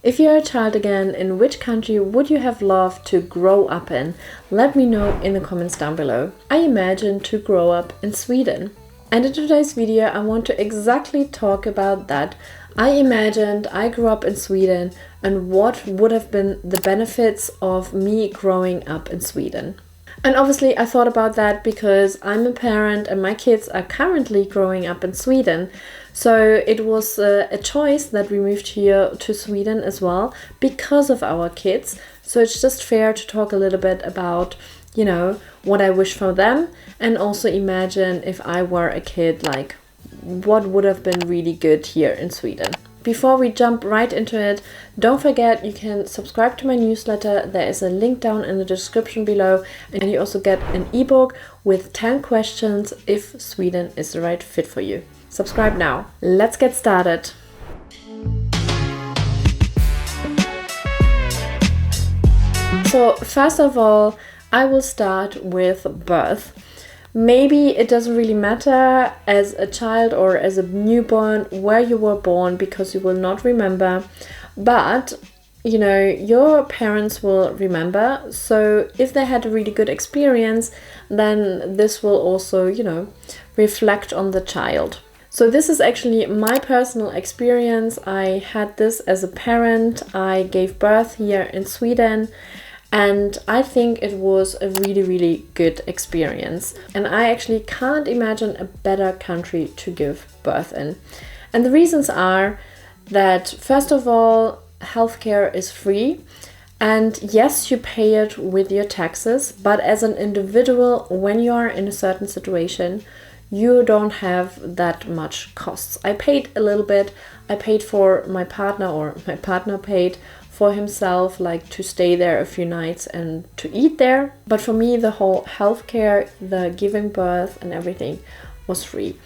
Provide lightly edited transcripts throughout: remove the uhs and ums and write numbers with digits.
If you're a child again, in which country would you have loved to grow up in? Let me know in the comments down below. I imagine to grow up in Sweden. And in today's video, I want to exactly talk about that. I imagined I grew up in Sweden and what would have been the benefits of me growing up in Sweden. And obviously I thought about that because I'm a parent and my kids are currently growing up in Sweden. So it was a choice that we moved here to Sweden as well because of our kids. So it's just fair to talk a little bit about, you know, what I wish for them, and also imagine if I were a kid, like what would have been really good here in Sweden. Before we jump right into it, don't forget you can subscribe to my newsletter. There is a link down in the description below, and you also get an ebook with 10 questions if Sweden is the right fit for you. Subscribe now. Let's get started. So first of all, I will start with birth. Maybe it doesn't really matter as a child or as a newborn where you were born because you will not remember, but you know, your parents will remember. So if they had a really good experience, then this will also, you know, reflect on the child. So this is actually my personal experience. I had this as a parent. I gave birth here in Sweden. And I think it was a really, really good experience. And I actually can't imagine a better country to give birth in. And the reasons are that, first of all, healthcare is free. And yes, you pay it with your taxes. But as an individual, when you are in a certain situation, you don't have that much costs. I paid a little bit. I paid for my partner, or my partner paid for himself, like to stay there a few nights and to eat there. But for me, the whole healthcare, the giving birth and everything was free.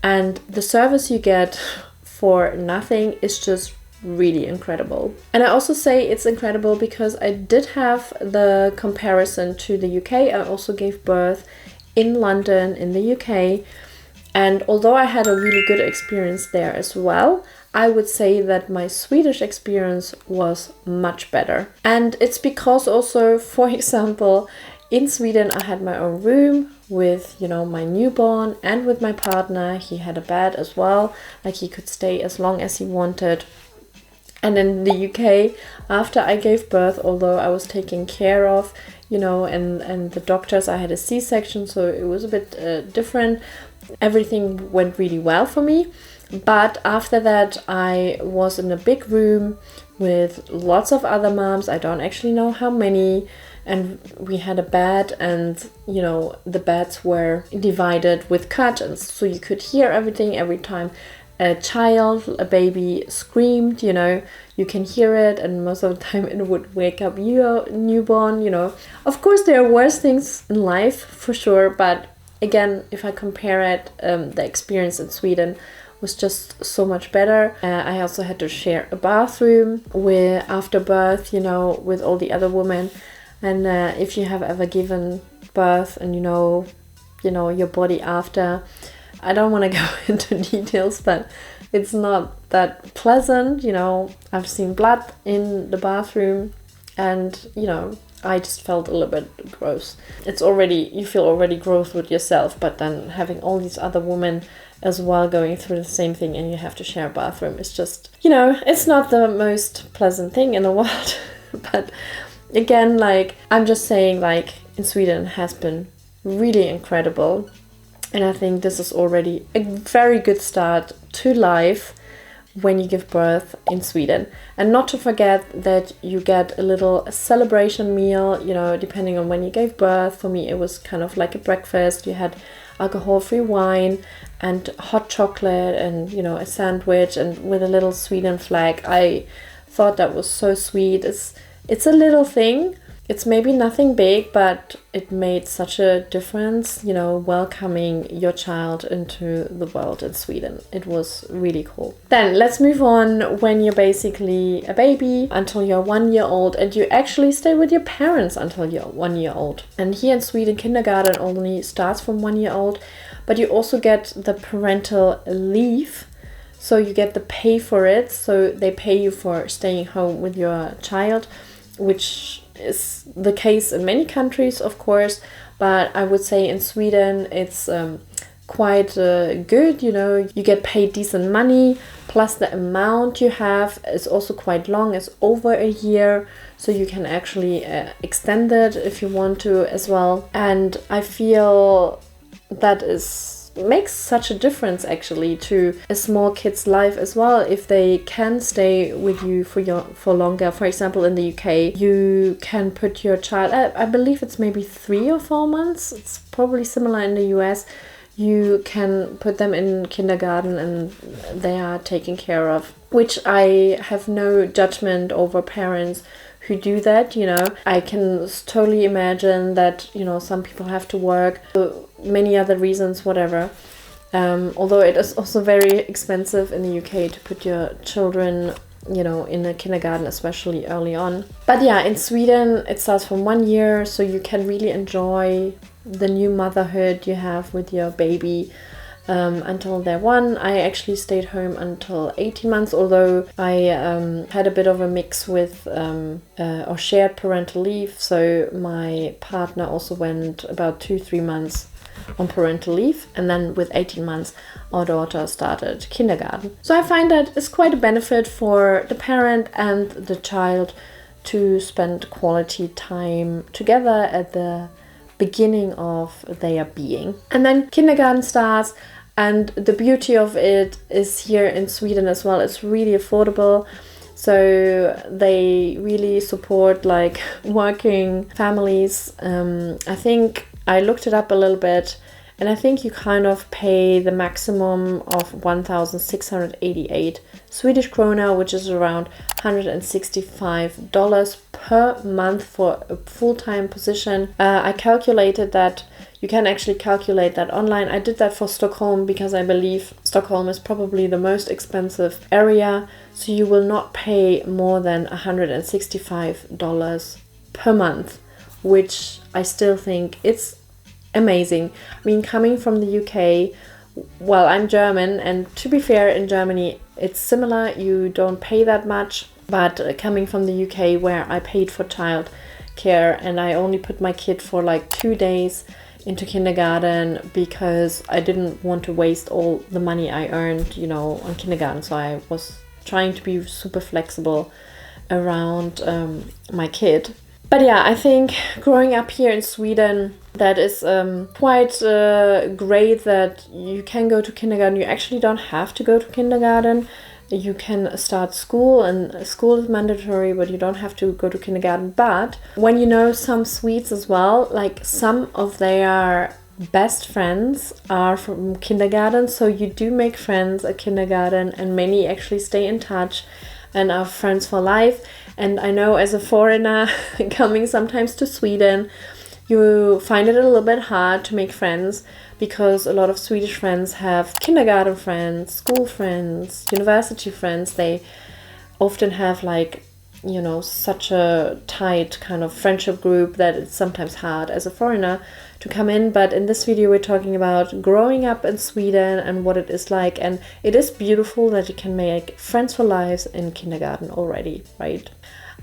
And the service you get for nothing is just really incredible. And I also say it's incredible because I did have the comparison to the UK. I also gave birth in London, in the UK. And although I had a really good experience there as well, I would say that my Swedish experience was much better. And it's because also, for example, in Sweden I had my own room with, you know, my newborn and with my partner. He had a bed as well, like he could stay as long as he wanted. And in the UK, after I gave birth, although I was taken care of, you know, and the doctors, I had a C-section, so it was a bit different. Everything went really well for me. But after that, I was in a big room with lots of other moms. I don't actually know how many. And we had a bed, and, you know, the beds were divided with curtains. So you could hear everything every time a child, a baby screamed, you know, you can hear it. And most of the time it would wake up your newborn, you know. Of course, there are worse things in life, for sure. But again, if I compare it, the experience in Sweden was just so much better. I also had to share a bathroom with after birth, you know, with all the other women. And if you have ever given birth and you know your body after, I don't want to go into details, but it's not that pleasant. You know, I've seen blood in the bathroom, and you know, I just felt a little bit gross. You feel already gross with yourself, but then having all these other women as well going through the same thing, and you have to share a bathroom, it's just, you know, it's not the most pleasant thing in the world. But again, like, I'm just saying, like, in Sweden has been really incredible. And I think this is already a very good start to life when you give birth in Sweden. And not to forget that you get a little celebration meal, you know, depending on when you gave birth. For me, it was kind of like a breakfast. You had alcohol-free wine and hot chocolate and, you know, a sandwich and with a little Sweden flag. I thought that was so sweet. It's a little thing. It's maybe nothing big, but it made such a difference, you know, welcoming your child into the world in Sweden. It was really cool. Then let's move on when you're basically a baby until you're 1 year old, and you actually stay with your parents until you're 1 year old. And here in Sweden, kindergarten only starts from 1 year old, but you also get the parental leave. so you get the pay for it. So they pay you for staying home with your child, which is the case in many countries, of course, but I would say in Sweden it's quite good. You get paid decent money, plus the amount you have is also quite long. It's over a year, so you can actually extend it if you want to as well. And I feel that makes such a difference actually to a small kid's life as well, if they can stay with you for longer. For example, in the UK, you can put your child, I believe it's maybe 3 or 4 months. It's probably similar in the US. You can put them in kindergarten and they are taken care of, which I have no judgment over parents who do that. I can totally imagine that, some people have to work, many other reasons, whatever. Although it is also very expensive in the UK to put your children, in a kindergarten, especially early on. But yeah, in Sweden, it starts from 1 year, so you can really enjoy the new motherhood you have with your baby until they're 1. I actually stayed home until 18 months, although I had a bit of a mix with or shared parental leave. So my partner also went about 2-3 months on parental leave, and then with 18 months our daughter started kindergarten. So I find that it's quite a benefit for the parent and the child to spend quality time together at the beginning of their being. And then kindergarten starts, and the beauty of it is here in Sweden as well, it's really affordable. So they really support like working families. I think I looked it up a little bit, and I think you kind of pay the maximum of 1,688 Swedish krona, which is around $165 per month for a full-time position. I calculated that. You can actually calculate that online. I did that for Stockholm because I believe Stockholm is probably the most expensive area. So you will not pay more than $165 per month, which I still think it's amazing. I mean, coming from the UK, well, I'm German, and to be fair, in Germany it's similar. You don't pay that much, but coming from the UK, where I paid for child care and I only put my kid for like 2 days into kindergarten because I didn't want to waste all the money I earned, on kindergarten. So I was trying to be super flexible around my kid. But yeah, I think growing up here in Sweden, that is quite great that you can go to kindergarten. You actually don't have to go to kindergarten. You can start school, and school is mandatory, but you don't have to go to kindergarten. But when some Swedes as well, like some of their best friends are from kindergarten, so you do make friends at kindergarten, and many actually stay in touch and are friends for life. And I know as a foreigner coming sometimes to Sweden, you find it a little bit hard to make friends, because a lot of Swedish friends have kindergarten friends, school friends, university friends. They often have such a tight kind of friendship group that it's sometimes hard as a foreigner to come in. But in this video we're talking about growing up in Sweden and what it is like, and it is beautiful that you can make friends for life in kindergarten already, right?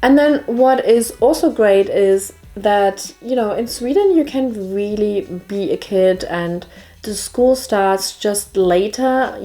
And then what is also great is that, in Sweden you can really be a kid, and the school starts just later,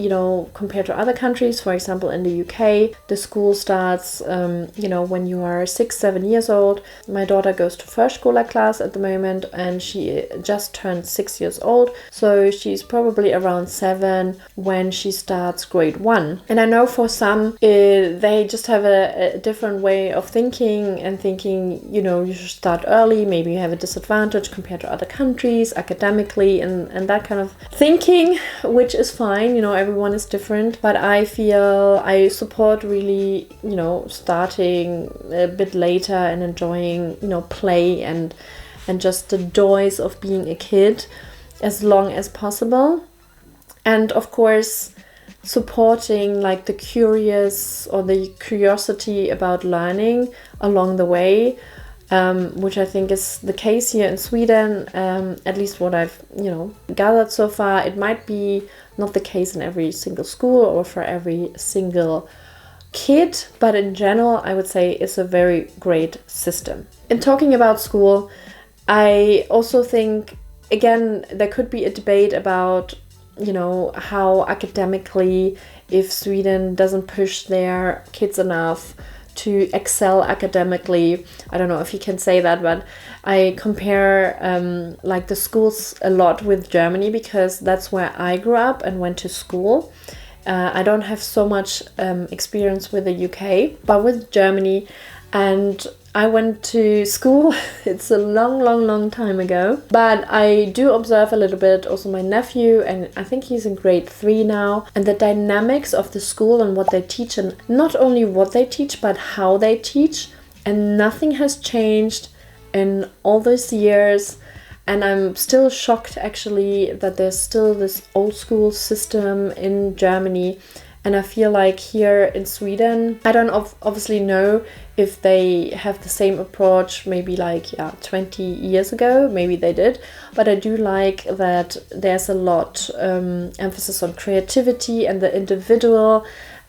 compared to other countries. For example, in the UK, the school starts, when you are 6-7 years old. My daughter goes to first schooler class at the moment, and she just turned 6 years old. So she's probably around 7 when she starts grade 1. And I know for some, they just have a different way of thinking, and thinking, you should start early. Maybe you have a disadvantage compared to other countries academically, and that kind of thinking, which is fine. Everyone is different, but I feel I support really, starting a bit later and enjoying, play and just the joys of being a kid as long as possible. And of course, supporting the curiosity about learning along the way. which I think is the case here in Sweden, at least what I've, gathered so far. It might be not the case in every single school or for every single kid, but in general, I would say it's a very great system. In talking about school, I also think, again, there could be a debate about, how academically, if Sweden doesn't push their kids enough to excel academically. I don't know if you can say that, but I compare like the schools a lot with Germany because that's where I grew up and went to school. I don't have so much experience with the UK, but with Germany, and I went to school. It's a long time ago, but I do observe a little bit also my nephew, and I think he's in grade 3 now, and the dynamics of the school and what they teach, and not only what they teach but how they teach, and nothing has changed in all those years. And I'm still shocked actually that there's still this old school system in Germany. And I feel like here in Sweden, I don't obviously know if they have the same approach maybe like 20 years ago, maybe they did. But I do like that there's a lot emphasis on creativity and the individual.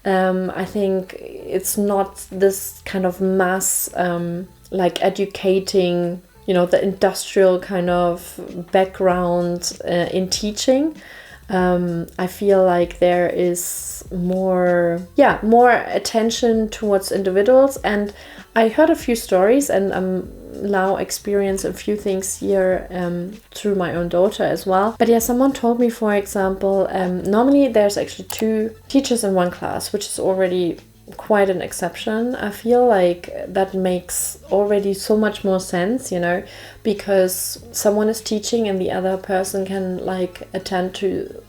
I think it's not this kind of mass like educating, the industrial kind of background in teaching. I feel like there is more attention towards individuals, and I heard a few stories, and now experience a few things here through my own daughter as well. But yeah, someone told me, for example, normally there's actually 2 teachers in one class, which is already quite an exception. I feel like that makes already so much more sense, because someone is teaching and the other person can like attend to,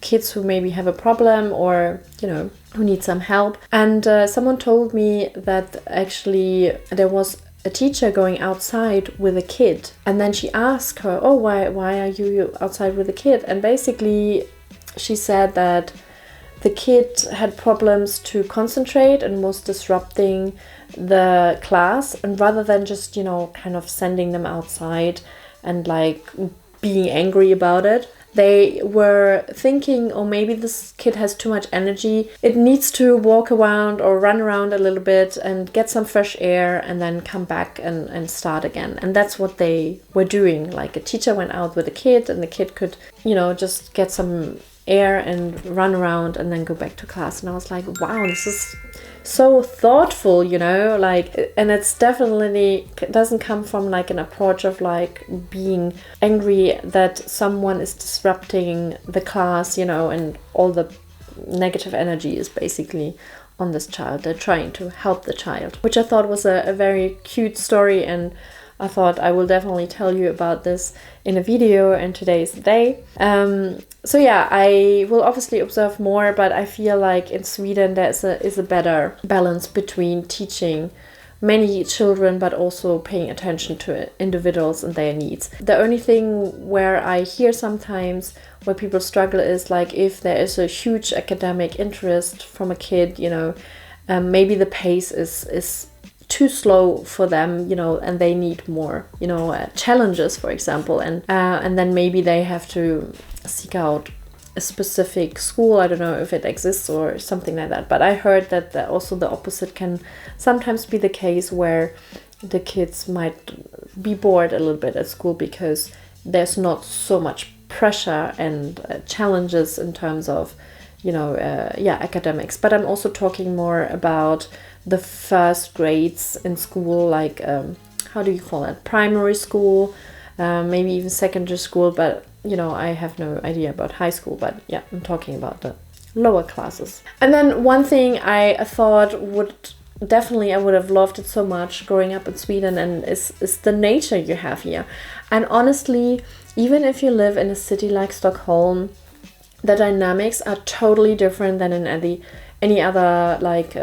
kids who maybe have a problem or, who need some help. And someone told me that actually there was a teacher going outside with a kid, and then she asked her, oh, why are you outside with a kid? And basically she said that the kid had problems to concentrate and was disrupting the class, and rather than just, kind of sending them outside and like being angry about it, they were thinking, oh, maybe this kid has too much energy. It needs to walk around or run around a little bit and get some fresh air and then come back and start again. And that's what they were doing. Like a teacher went out with a kid and the kid could, just get some air and run around and then go back to class. And I was like, wow, this is so thoughtful, and it's definitely doesn't come from like an approach of like being angry that someone is disrupting the class, and all the negative energy is basically on this child. They're trying to help the child, which I thought was a very cute story, and I thought I will definitely tell you about this in a video, and today is the day. So yeah, I will obviously observe more, but I feel like in Sweden there is a better balance between teaching many children but also paying attention to individuals and their needs. The only thing where I hear sometimes where people struggle is like if there is a huge academic interest from a kid, maybe the pace is too slow for them, and they need more, challenges, for example, and then maybe they have to seek out a specific school. I don't know if it exists or something like that, but I heard that also the opposite can sometimes be the case, where the kids might be bored a little bit at school because there's not so much pressure and challenges in terms of academics. But I'm also talking more about the first grades in school, like how do you call it, primary school, maybe even secondary school, but I have no idea about high school. But yeah, I'm talking about the lower classes. And then one thing I thought I would have loved it so much growing up in Sweden, and is the nature you have here. And honestly, even if you live in a city like Stockholm, the dynamics are totally different than in any other like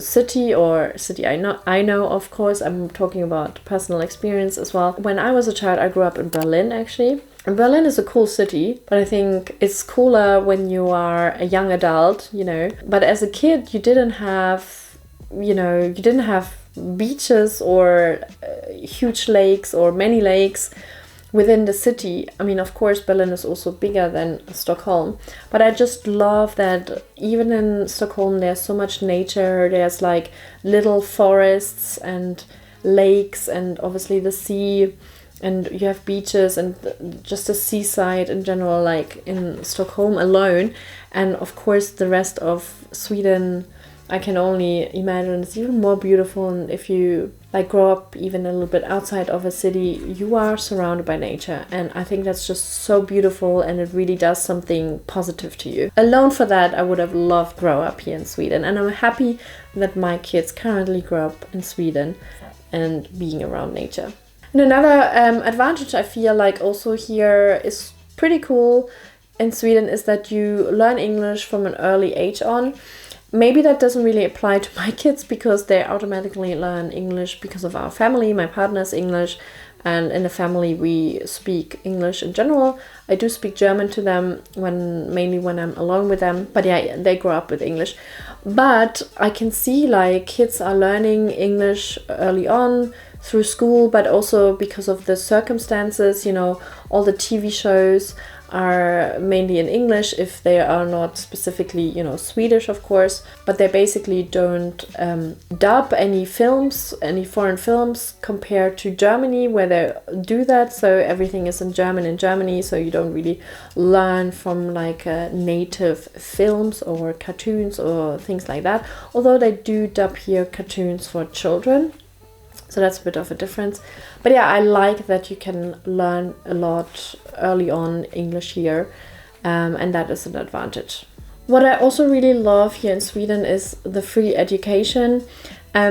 city I know. Of course, I'm talking about personal experience as well. When I was a child, I grew up in Berlin actually. And Berlin is a cool city, but I think it's cooler when you are a young adult, But as a kid, you didn't have beaches or huge lakes or many lakes within the city. I mean, of course, Berlin is also bigger than Stockholm, but I just love that even in Stockholm there's so much nature. There's like little forests and lakes and obviously the sea, and you have beaches and just the seaside in general, like in Stockholm alone. And of course the rest of Sweden, I can only imagine it's even more beautiful. And if you like grow up even a little bit outside of a city, you are surrounded by nature, and I think that's just so beautiful, and it really does something positive to you. Alone for that, I would have loved to grow up here in Sweden, and I'm happy that my kids currently grow up in Sweden and being around nature. And another advantage I feel like also here is pretty cool in Sweden is that you learn English from an early age on. Maybe that doesn't really apply to my kids because they automatically learn English because of our family. My partner's English, and in the family we speak English in general. I do speak German to them mainly when I'm alone with them, but yeah, they grow up with English. But I can see like kids are learning English early on through school, but also because of the circumstances, you know, all the TV shows are mainly in English if they are not specifically, you know, Swedish, of course, but they basically don't dub any films, any foreign films, compared to Germany where they do that. So everything is in German in Germany, so you don't really learn from like native films or cartoons or things like that, although they do dub here cartoons for children. So that's a bit of a difference. But yeah, I like that you can learn a lot early on English here, and that is an advantage. What I also really love here in Sweden is the free education.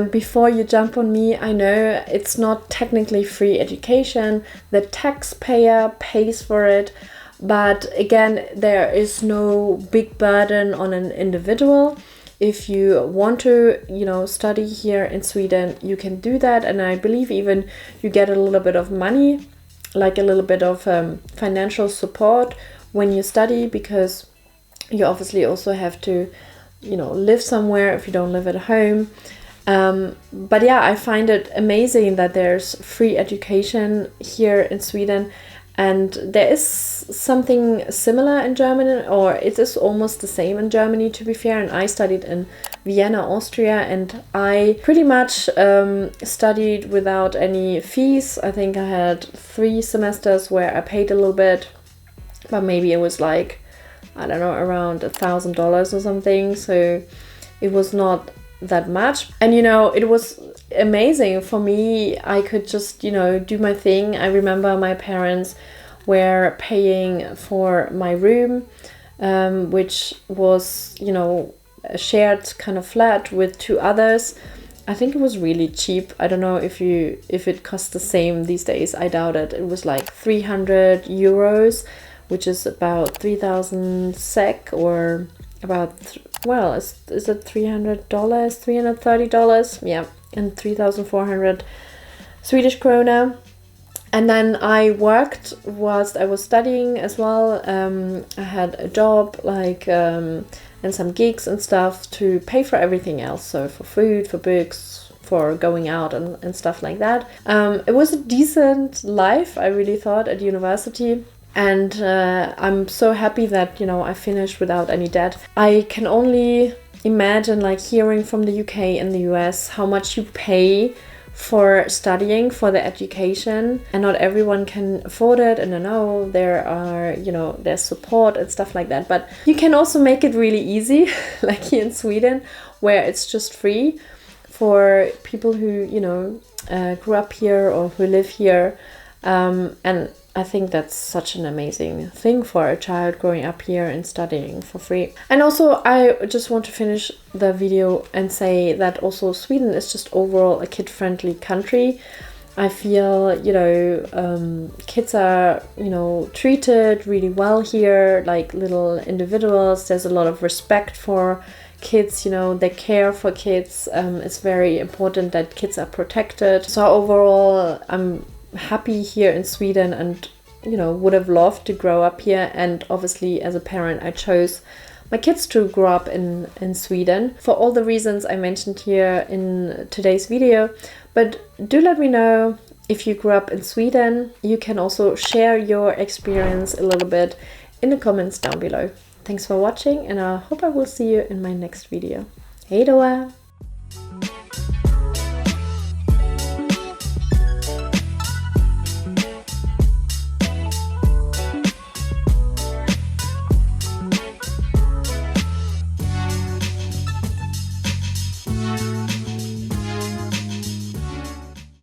Before you jump on me, I know it's not technically free education. The taxpayer pays for it. But again, there is no big burden on an individual. If you want to, you know, study here in Sweden, you can do that. And I believe even you get a little bit of money, like a little bit of financial support when you study, because you obviously also have to, you know, live somewhere if you don't live at home. But yeah, I find it amazing that there's free education here in Sweden. And there is something similar in Germany, or it is almost the same in Germany, to be fair. And I studied in Vienna, Austria, and I pretty much studied without any fees. I think I had 3 semesters where I paid a little bit, but maybe it was like, I don't know, around $1,000 or something. So it was not that much. And, you know, it was amazing for me. I could just, you know, do my thing. I remember my parents were paying for my room, which was, you know, a shared kind of flat with 2 others. I think it was really cheap. I don't know if it costs the same these days. I doubt it. It was like 300 euros, which is about 3,000 SEK, or about, is it $300? $330? Yeah, and 3,400 Swedish krona. And then I worked whilst I was studying as well. I had a job, like, and some gigs and stuff to pay for everything else. So for food, for books, for going out and stuff like that. It was a decent life, I really thought, at university. And I'm so happy that, you know, I finished without any debt. I can only imagine, like, hearing from the UK and the US how much you pay for studying, for the education, and not everyone can afford it. And I know there are, you know, there's support and stuff like that, but you can also make it really easy, like here in Sweden, where it's just free for people who, you know, grew up here or who live here. And I think that's such an amazing thing for a child growing up here and studying for free. And also, I just want to finish the video and say that also Sweden is just overall a kid-friendly country. I feel, you know, kids are, you know, treated really well here, like little individuals. There's a lot of respect for kids, you know, they care for kids. It's very important that kids are protected. So overall, I'm happy here in Sweden, and, you know, would have loved to grow up here. And obviously as a parent, I chose My kids too grew up in Sweden for all the reasons I mentioned here in today's video. But do let me know if you grew up in Sweden. You can also share your experience a little bit in the comments down below. Thanks for watching, and I hope I will see you in my next video. Hej då!